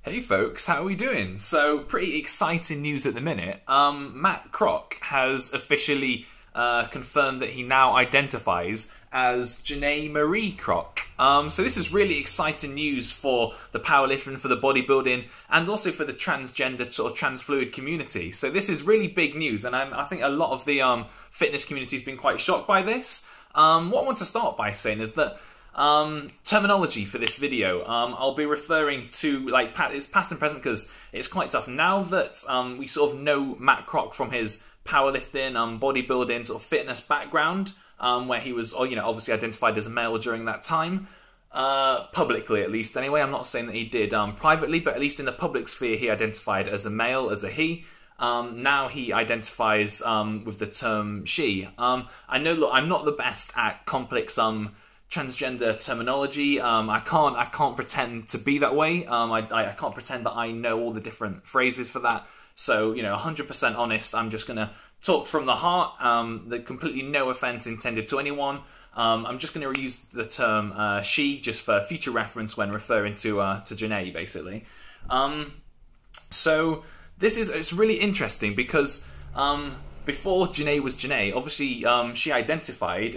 Hey folks, how are we doing? So, pretty exciting news at the minute. Matt Kroc has officially confirmed that he now identifies as Janae Marie Kroc. So this is really exciting news for the powerlifting, for the bodybuilding, and also for the transgender sort of transfluid community. So this is really big news, and I think a lot of the fitness community has been quite shocked by this. What I want to start by saying is that terminology for this video, I'll be referring to, like, it's past and present because it's quite tough. Now that we sort of know Matt Kroc from his powerlifting, bodybuilding, sort of fitness background, where he was, obviously identified as a male during that time, publicly at least anyway. I'm not saying that he did privately, but at least in the public sphere he identified as a male, as a he. Now he identifies with the term she. I know, look, I'm not the best at complex transgender terminology. I can't pretend to be that way. I can't pretend that I know all the different phrases for that. So, 100% honest, I'm just gonna talk from the heart. There's completely no offense intended to anyone. I'm just gonna use the term she just for future reference when referring to Janae, basically. So it's really interesting because before Janae was Janae, obviously she identified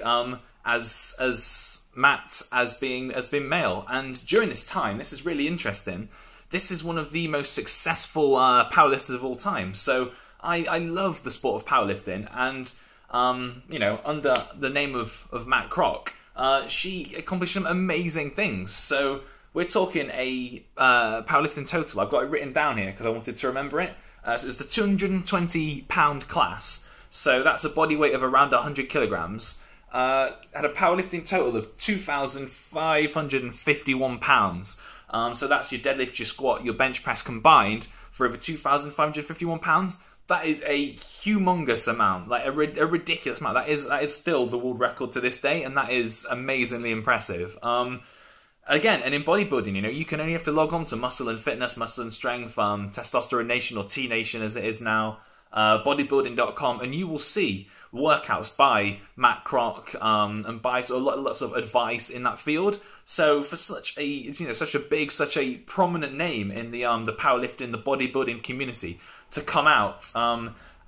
as Matt as being male, and during this time, this is really interesting. This is one of the most successful powerlifters of all time. So I love the sport of powerlifting, and under the name of Matt Kroc, she accomplished some amazing things. So we're talking a powerlifting total. I've got it written down here because I wanted to remember it. So it's the 220-pound class. So that's a body weight of around 100 kilograms. Had a powerlifting total of 2,551 pounds. So that's your deadlift, your squat, your bench press combined for over 2,551 pounds. That is a humongous amount, like a ridiculous amount. That is still the world record to this day, and that is amazingly impressive. Again, and in bodybuilding, you can only have to log on to Muscle and Fitness, Muscle and Strength, Testosterone Nation or T Nation as it is now, bodybuilding.com, and you will see workouts by Matt Kroc and by lots of advice in that field. So for such a big, such a prominent name in the powerlifting, the bodybuilding community to come out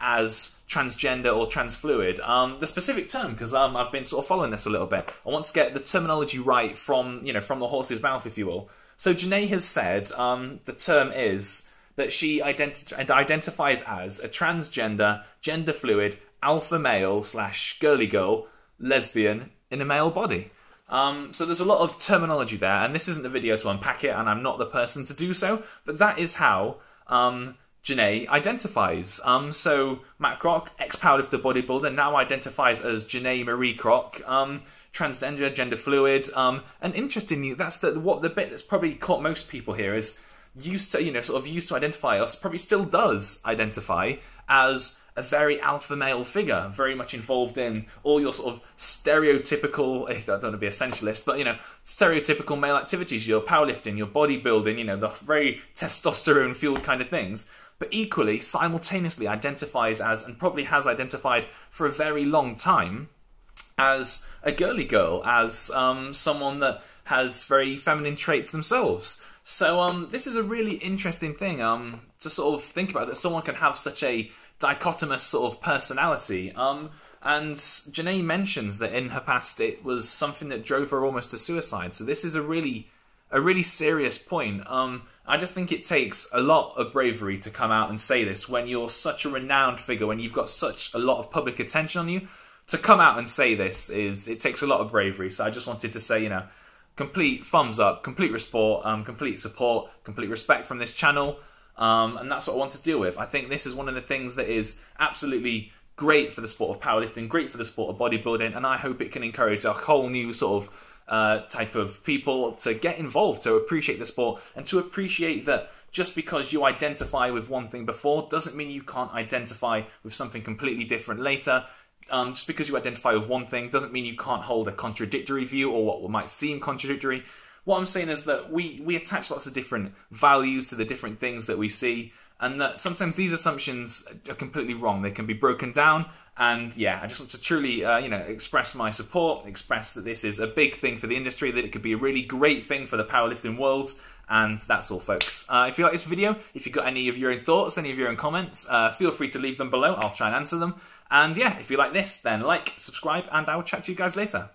as transgender or transfluid, the specific term, because I've been sort of following this a little bit. I want to get the terminology right from the horse's mouth, if you will. So Janae has said the term is that she identifies as a transgender, gender fluid, alpha male / girly girl, lesbian in a male body. So there's a lot of terminology there, and this isn't the video to unpack it, and I'm not the person to do so, but that is how Janae identifies. So Matt Kroc, ex-powerlifter bodybuilder, now identifies as Janae Marie Kroc, transgender, gender fluid, and interestingly, that's the bit that's probably caught most people here is used to identify us, probably still does identify as a very alpha male figure, very much involved in all your sort of stereotypical, I don't want to be essentialist, but stereotypical male activities, your powerlifting, your bodybuilding, the very testosterone fueled kind of things, but equally, simultaneously identifies as, and probably has identified for a very long time, as a girly girl, as someone that has very feminine traits themselves. So this is a really interesting thing to sort of think about, that someone can have such a dichotomous sort of personality. And Janae mentions that in her past it was something that drove her almost to suicide. So this is a really serious point. I just think it takes a lot of bravery to come out and say this when you're such a renowned figure, when you've got such a lot of public attention on you. To come out and say this it takes a lot of bravery. So I just wanted to say, complete thumbs up, complete respect, complete support, complete respect from this channel. And that's what I want to deal with. I think this is one of the things that is absolutely great for the sport of powerlifting, great for the sport of bodybuilding, and I hope it can encourage a whole new sort of type of people to get involved, to appreciate the sport, and to appreciate that just because you identify with one thing before doesn't mean you can't identify with something completely different later. Just because you identify with one thing doesn't mean you can't hold a contradictory view or what might seem contradictory. What I'm saying is that we attach lots of different values to the different things that we see, and that sometimes these assumptions are completely wrong. They can be broken down, and yeah, I just want to truly, express my support, express that this is a big thing for the industry, that it could be a really great thing for the powerlifting world, And that's all, folks. If you like this video, if you've got any of your own thoughts, any of your own comments, feel free to leave them below. I'll try and answer them. And yeah, if you like this, then like, subscribe, and I will chat to you guys later.